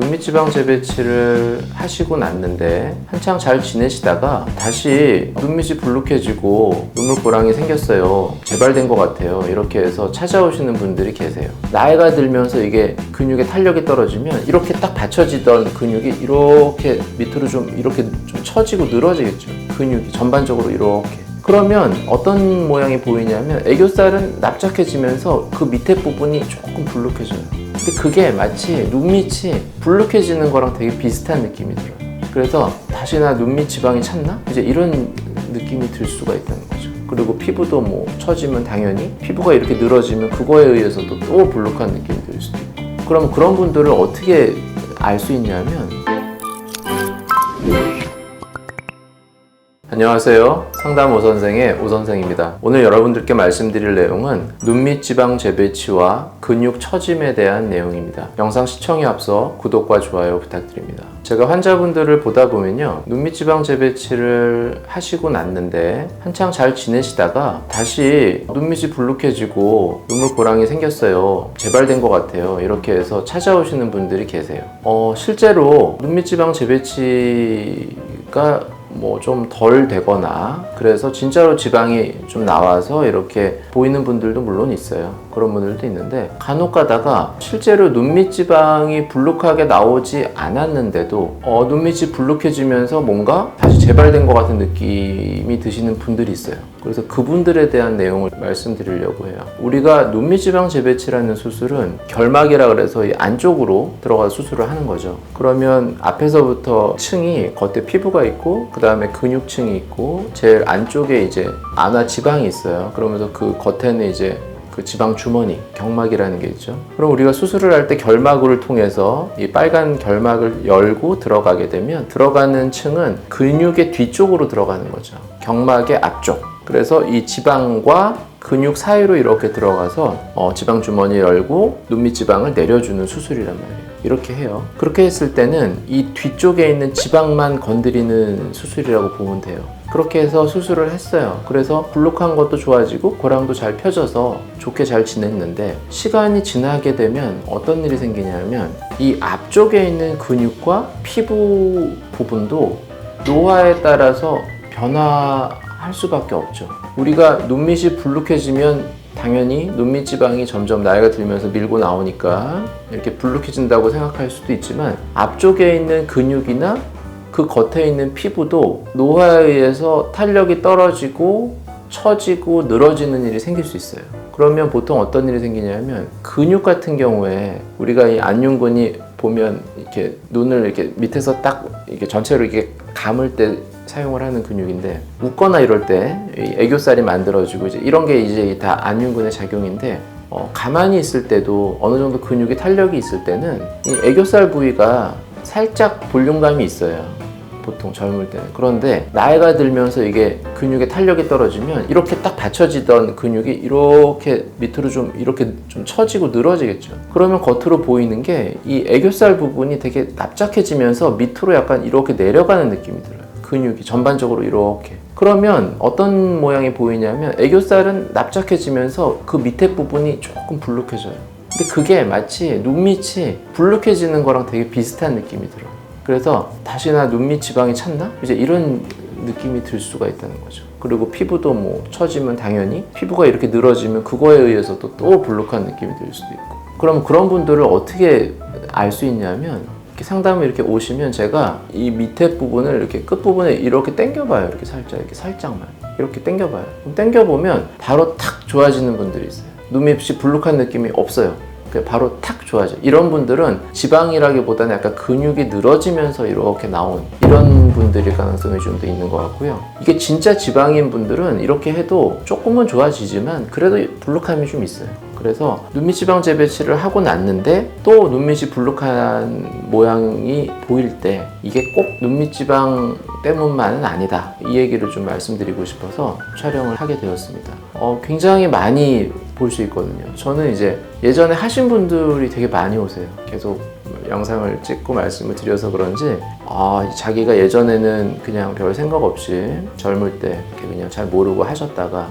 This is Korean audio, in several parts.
눈밑지방 재배치를 하시고 났는데 한창 잘 지내시다가 다시 눈밑이 불룩해지고 눈물보랑이 생겼어요. 재발된 것 같아요. 이렇게 해서 찾아오시는 분들이 계세요. 나이가 들면서 이게 근육의 탄력이 떨어지면 이렇게 딱 받쳐지던 근육이 이렇게 밑으로 좀 이렇게 좀 처지고 늘어지겠죠. 근육이 전반적으로 이렇게. 그러면 어떤 모양이 보이냐면 애교살은 납작해지면서 그 밑에 부분이 조금 불룩해져요. 근데 그게 마치 눈밑이 불룩해지는 거랑 되게 비슷한 느낌이 들어요. 그래서 다시나 눈밑 지방이 찼나? 이제 이런 느낌이 들 수가 있다는 거죠. 그리고 피부도 뭐 처지면 당연히 피부가 이렇게 늘어지면 그거에 의해서도 또 불룩한 느낌이 들 수도 있고. 그럼 그런 분들을 어떻게 알 수 있냐면 안녕하세요. 상담 오선생의 오선생입니다. 오늘 여러분들께 말씀드릴 내용은 눈밑 지방 재배치와 근육 처짐에 대한 내용입니다. 영상 시청에 앞서 구독과 좋아요 부탁드립니다. 제가 환자분들을 보다 보면요, 눈밑 지방 재배치를 하시고 났는데 한창 잘 지내시다가 다시 눈밑이 불룩해지고 눈물보랑이 생겼어요. 재발된 것 같아요. 이렇게 해서 찾아오시는 분들이 계세요. 실제로 눈밑 지방 재배치가 뭐 좀 덜 되거나 그래서 진짜로 지방이 좀 나와서 이렇게 보이는 분들도 물론 있어요. 그런 분들도 있는데 간혹 가다가 실제로 눈밑 지방이 불룩하게 나오지 않았는데도 눈밑이 불룩해지면서 뭔가 다시 재발된 것 같은 느낌이 드시는 분들이 있어요. 그래서 그분들에 대한 내용을 말씀드리려고 해요. 우리가 눈밑 지방 재배치라는 수술은 결막이라 그래서 이 안쪽으로 들어가서 수술을 하는 거죠. 그러면 앞에서부터 층이 겉에 피부가 있고 그 다음에 근육층이 있고 제일 안쪽에 이제 안화 지방이 있어요. 그러면서 그 겉에는 이제 그 지방 주머니, 경막이라는 게 있죠. 그럼 우리가 수술을 할 때 결막을 통해서 이 빨간 결막을 열고 들어가게 되면 들어가는 층은 근육의 뒤쪽으로 들어가는 거죠. 경막의 앞쪽. 그래서 이 지방과 근육 사이로 이렇게 들어가서 지방 주머니 열고 눈밑 지방을 내려주는 수술이란 말이에요. 이렇게 해요. 그렇게 했을 때는 이 뒤쪽에 있는 지방만 건드리는 수술이라고 보면 돼요. 그렇게 해서 수술을 했어요. 그래서 불룩한 것도 좋아지고 고랑도 잘 펴져서 좋게 잘 지냈는데 시간이 지나게 되면 어떤 일이 생기냐면 이 앞쪽에 있는 근육과 피부 부분도 노화에 따라서 변화할 수밖에 없죠. 우리가 눈밑이 불룩해지면 당연히 눈밑 지방이 점점 나이가 들면서 밀고 나오니까 이렇게 불룩해진다고 생각할 수도 있지만 앞쪽에 있는 근육이나 그 겉에 있는 피부도 노화에 의해서 탄력이 떨어지고 처지고 늘어지는 일이 생길 수 있어요. 그러면 보통 어떤 일이 생기냐면 근육 같은 경우에 우리가 이 안윤근이 보면 이렇게 눈을 이렇게 밑에서 딱 이렇게 전체로 이렇게 감을 때 사용을 하는 근육인데 웃거나 이럴 때 애교살이 만들어지고 이제 이런 게 이제 다 안윤근의 작용인데 가만히 있을 때도 어느 정도 근육이 탄력이 있을 때는 이 애교살 부위가 살짝 볼륨감이 있어요. 보통 젊을 때는. 그런데 나이가 들면서 이게 근육의 탄력이 떨어지면 이렇게 딱 받쳐지던 근육이 이렇게 밑으로 좀 이렇게 좀 처지고 늘어지겠죠. 그러면 겉으로 보이는 게 이 애교살 부분이 되게 납작해지면서 밑으로 약간 이렇게 내려가는 느낌이 들어요. 근육이 전반적으로 이렇게. 그러면 어떤 모양이 보이냐면 애교살은 납작해지면서 그 밑에 부분이 조금 불룩해져요. 근데 그게 마치 눈밑이 불룩해지는 거랑 되게 비슷한 느낌이 들어요. 그래서 다시나 눈밑 지방이 찼나? 이제 이런 느낌이 들 수가 있다는 거죠. 그리고 피부도 뭐 처지면 당연히 피부가 이렇게 늘어지면 그거에 의해서도 또 불룩한 느낌이 들 수도 있고. 그럼 그런 분들을 어떻게 알 수 있냐면 상담을 이렇게 오시면 제가 이 밑에 부분을 이렇게 끝부분에 이렇게 당겨봐요. 이렇게 살짝만 이렇게 당겨봐요. 그럼 당겨보면 바로 탁 좋아지는 분들이 있어요. 눈밑이 불룩한 느낌이 없어요. 바로 탁 좋아져요. 이런 분들은 지방이라기보다는 약간 근육이 늘어지면서 이렇게 나온 이런 분들일 가능성이 좀 더 있는 것 같고요. 이게 진짜 지방인 분들은 이렇게 해도 조금은 좋아지지만 그래도 불룩함이 좀 있어요. 그래서 눈밑 지방 재배치를 하고 났는데 또 눈밑이 불룩한 모양이 보일 때 이게 꼭 눈밑 지방 때문만은 아니다. 이 얘기를 좀 말씀드리고 싶어서 촬영을 하게 되었습니다. 굉장히 많이 볼 수 있거든요. 저는 이제 예전에 하신 분들이 되게 많이 오세요. 계속 영상을 찍고 말씀을 드려서 그런지 자기가 예전에는 그냥 별 생각 없이 젊을 때 이렇게 그냥 잘 모르고 하셨다가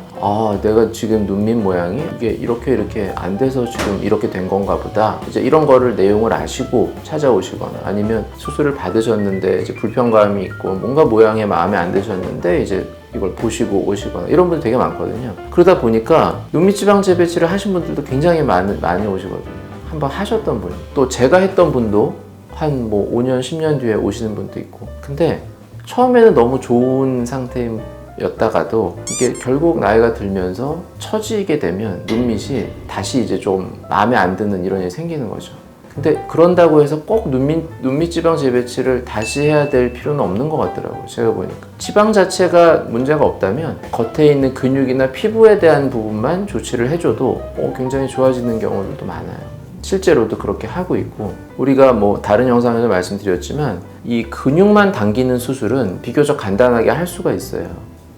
내가 지금 눈밑 모양이 이게 이렇게 안 돼서 지금 이렇게 된 건가 보다, 이제 이런 거를 내용을 아시고 찾아오시거나, 아니면 수술을 받으셨는데 이제 불편감이 있고 뭔가 모양에 마음에 안 드셨는데 이제 이걸 보시고 오시거나 이런 분들 되게 많거든요. 그러다 보니까 눈밑 지방 재배치를 하신 분들도 굉장히 많이 오시거든요. 한번 하셨던 분, 또 제가 했던 분도 한 5년, 10년 뒤에 오시는 분도 있고. 근데 처음에는 너무 좋은 상태였다가도 이게 결국 나이가 들면서 처지게 되면 눈밑이 다시 이제 좀 마음에 안 드는 이런 일이 생기는 거죠. 근데 그런다고 해서 꼭 눈밑 지방 재배치를 다시 해야 될 필요는 없는 것 같더라고요. 제가 보니까 지방 자체가 문제가 없다면 겉에 있는 근육이나 피부에 대한 부분만 조치를 해줘도 굉장히 좋아지는 경우들도 많아요. 실제로도 그렇게 하고 있고, 우리가 다른 영상에서 말씀드렸지만 이 근육만 당기는 수술은 비교적 간단하게 할 수가 있어요.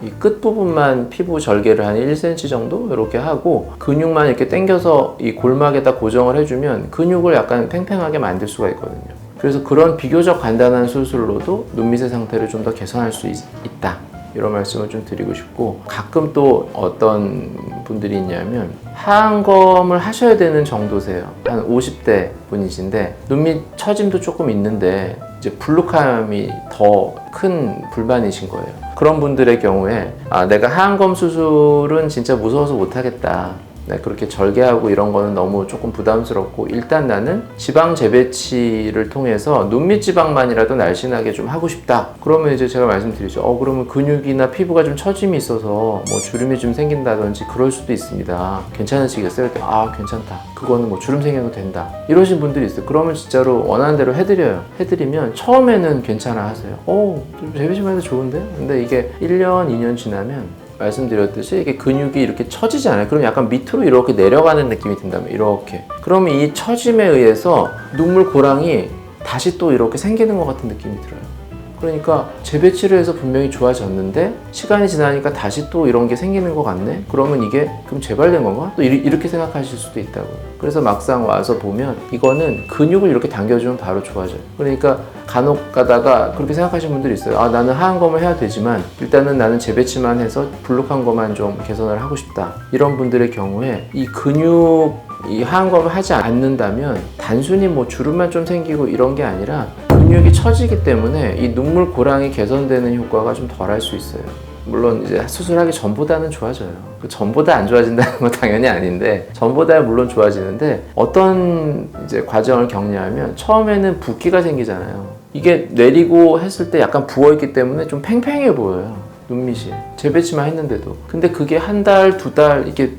이 끝부분만 피부 절개를 한 1cm 정도 이렇게 하고 근육만 이렇게 당겨서 이 골막에다 고정을 해주면 근육을 약간 팽팽하게 만들 수가 있거든요. 그래서 그런 비교적 간단한 수술로도 눈밑의 상태를 좀 더 개선할 수 있다, 이런 말씀을 좀 드리고 싶고, 가끔 또 어떤 분들이 있냐면 하안검을 하셔야 되는 정도세요. 한 50대 분이신데 눈밑 처짐도 조금 있는데 이제 불룩함이 더 큰 불만이신 거예요. 그런 분들의 경우에 내가 하안검 수술은 진짜 무서워서 못하겠다, 그렇게 절개하고 이런 거는 너무 조금 부담스럽고 일단 나는 지방 재배치를 통해서 눈밑 지방만이라도 날씬하게 좀 하고 싶다, 그러면 이제 제가 말씀드리죠. 그러면 근육이나 피부가 좀 처짐이 있어서 주름이 좀 생긴다든지 그럴 수도 있습니다. 괜찮으시겠어요? 괜찮다, 그거는 주름 생겨도 된다, 이러신 분들이 있어요. 그러면 진짜로 원하는 대로 해드리면 처음에는 괜찮아 하세요. 재배치만 해도 좋은데? 근데 이게 1년, 2년 지나면 말씀드렸듯이 이게 근육이 이렇게 처지잖아요. 그럼 약간 밑으로 이렇게 내려가는 느낌이 든다면 이렇게. 그러면 이 처짐에 의해서 눈물 고랑이 다시 또 이렇게 생기는 것 같은 느낌이 들어요. 그러니까 재배치를 해서 분명히 좋아졌는데 시간이 지나니까 다시 또 이런 게 생기는 것 같네? 그러면 이게 그럼 재발된 건가? 또 이렇게 생각하실 수도 있다고요. 그래서 막상 와서 보면 이거는 근육을 이렇게 당겨주면 바로 좋아져요. 그러니까 간혹 가다가 그렇게 생각하시는 분들이 있어요. 나는 하안검을 해야 되지만 일단은 나는 재배치만 해서 불룩한 것만 좀 개선을 하고 싶다, 이런 분들의 경우에 이 하안검을 하지 않는다면 단순히 주름만 좀 생기고 이런 게 아니라 근육이 처지기 때문에 이 눈물 고랑이 개선되는 효과가 좀 덜할 수 있어요. 물론 이제 수술하기 전보다는 좋아져요. 그 전보다 안 좋아진다는 건 당연히 아닌데 전보다 물론 좋아지는데, 어떤 이제 과정을 겪냐면 처음에는 붓기가 생기잖아요. 이게 내리고 했을 때 약간 부어있기 때문에 좀 팽팽해 보여요, 눈밑이. 재배치만 했는데도. 근데 그게 한 달, 2달 이렇게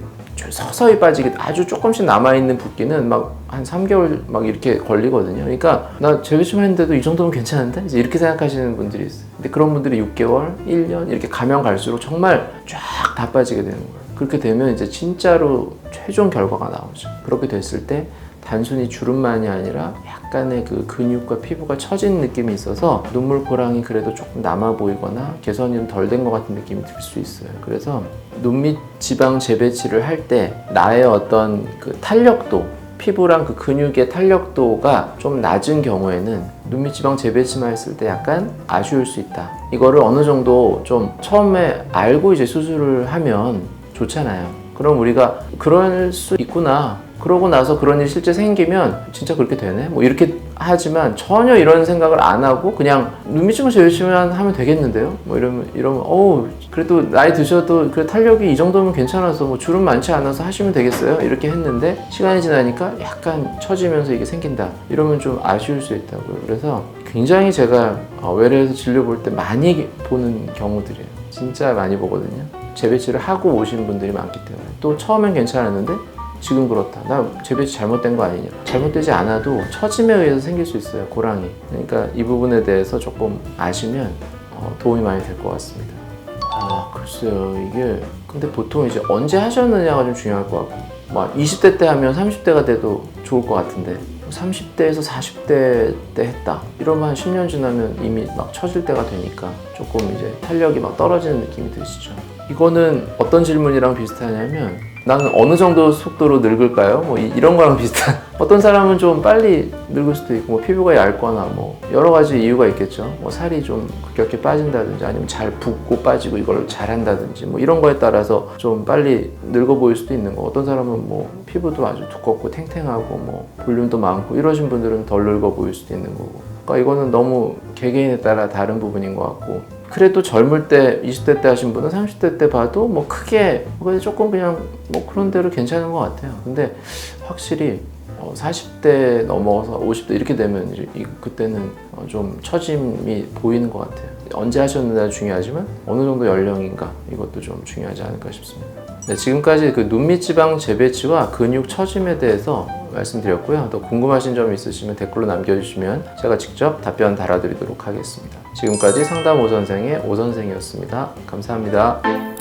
서서히 빠지게 아주 조금씩 남아있는 붓기는 한 3개월 이렇게 걸리거든요. 그러니까 나 재배치만 했는데도 이 정도면 괜찮은데? 이제 이렇게 생각하시는 분들이 있어요. 근데 그런 분들이 6개월, 1년 이렇게 가면 갈수록 정말 쫙 다 빠지게 되는 거예요. 그렇게 되면 이제 진짜로 최종 결과가 나오죠. 그렇게 됐을 때 단순히 주름만이 아니라 약간의 그 근육과 피부가 처진 느낌이 있어서 눈물 고랑이 그래도 조금 남아 보이거나 개선이 좀 덜 된 것 같은 느낌이 들 수 있어요. 그래서 눈밑 지방 재배치를 할 때 나의 어떤 그 탄력도, 피부랑 그 근육의 탄력도가 좀 낮은 경우에는 눈밑 지방 재배치만 했을 때 약간 아쉬울 수 있다. 이거를 어느 정도 좀 처음에 알고 이제 수술을 하면 좋잖아요. 그럼 우리가 그럴 수 있구나, 그러고 나서 그런 일이 실제 생기면 진짜 그렇게 되네? 이렇게 하지만 전혀 이런 생각을 안 하고 그냥 눈밑 지방 재배치만 하면 되겠는데요? 이러면 그래도 나이 드셔도 그 탄력이 이 정도면 괜찮아서 주름 많지 않아서 하시면 되겠어요? 이렇게 했는데 시간이 지나니까 약간 처지면서 이게 생긴다. 이러면 좀 아쉬울 수 있다고요. 그래서 굉장히 제가 외래에서 진료 볼 때 많이 보는 경우들이에요. 진짜 많이 보거든요. 재배치를 하고 오신 분들이 많기 때문에. 또 처음엔 괜찮았는데 지금 그렇다, 나 재배치 잘못된 거 아니냐. 잘못되지 않아도 처짐에 의해서 생길 수 있어요, 고랑이. 그러니까 이 부분에 대해서 조금 아시면 도움이 많이 될 것 같습니다. 글쎄요, 이게 근데 보통 이제 언제 하셨느냐가 좀 중요할 것 같고, 20대 때 하면 30대가 돼도 좋을 것 같은데 30대에서 40대 때 했다 이러면 한 10년 지나면 이미 처질 때가 되니까 조금 이제 탄력이 떨어지는 느낌이 드시죠. 이거는 어떤 질문이랑 비슷하냐면 나는 어느 정도 속도로 늙을까요? 뭐 이런 거랑 비슷한. 어떤 사람은 좀 빨리 늙을 수도 있고, 뭐 피부가 얇거나 뭐 여러 가지 이유가 있겠죠. 뭐 살이 좀 급격히 빠진다든지 아니면 잘 붓고 빠지고 이걸 잘 한다든지 뭐 이런 거에 따라서 좀 빨리 늙어 보일 수도 있는 거. 어떤 사람은 뭐 피부도 아주 두껍고 탱탱하고 뭐 볼륨도 많고 이러신 분들은 덜 늙어 보일 수도 있는 거고. 그러니까 이거는 너무 개개인에 따라 다른 부분인 것 같고, 그래도 젊을 때 20대 때 하신 분은 30대 때 봐도 뭐 크게 조금 그냥 뭐 그런 대로 괜찮은 것 같아요. 근데 확실히 40대 넘어서 50대 이렇게 되면 이제 그때는 좀 처짐이 보이는 것 같아요. 언제 하셨느냐가 중요하지만 어느 정도 연령인가 이것도 좀 중요하지 않을까 싶습니다. 네, 지금까지 그 눈밑지방 재배치와 근육 처짐에 대해서 말씀드렸고요. 또 궁금하신 점 있으시면 댓글로 남겨주시면 제가 직접 답변 달아드리도록 하겠습니다. 지금까지 상담 오선생의 오선생이었습니다. 감사합니다.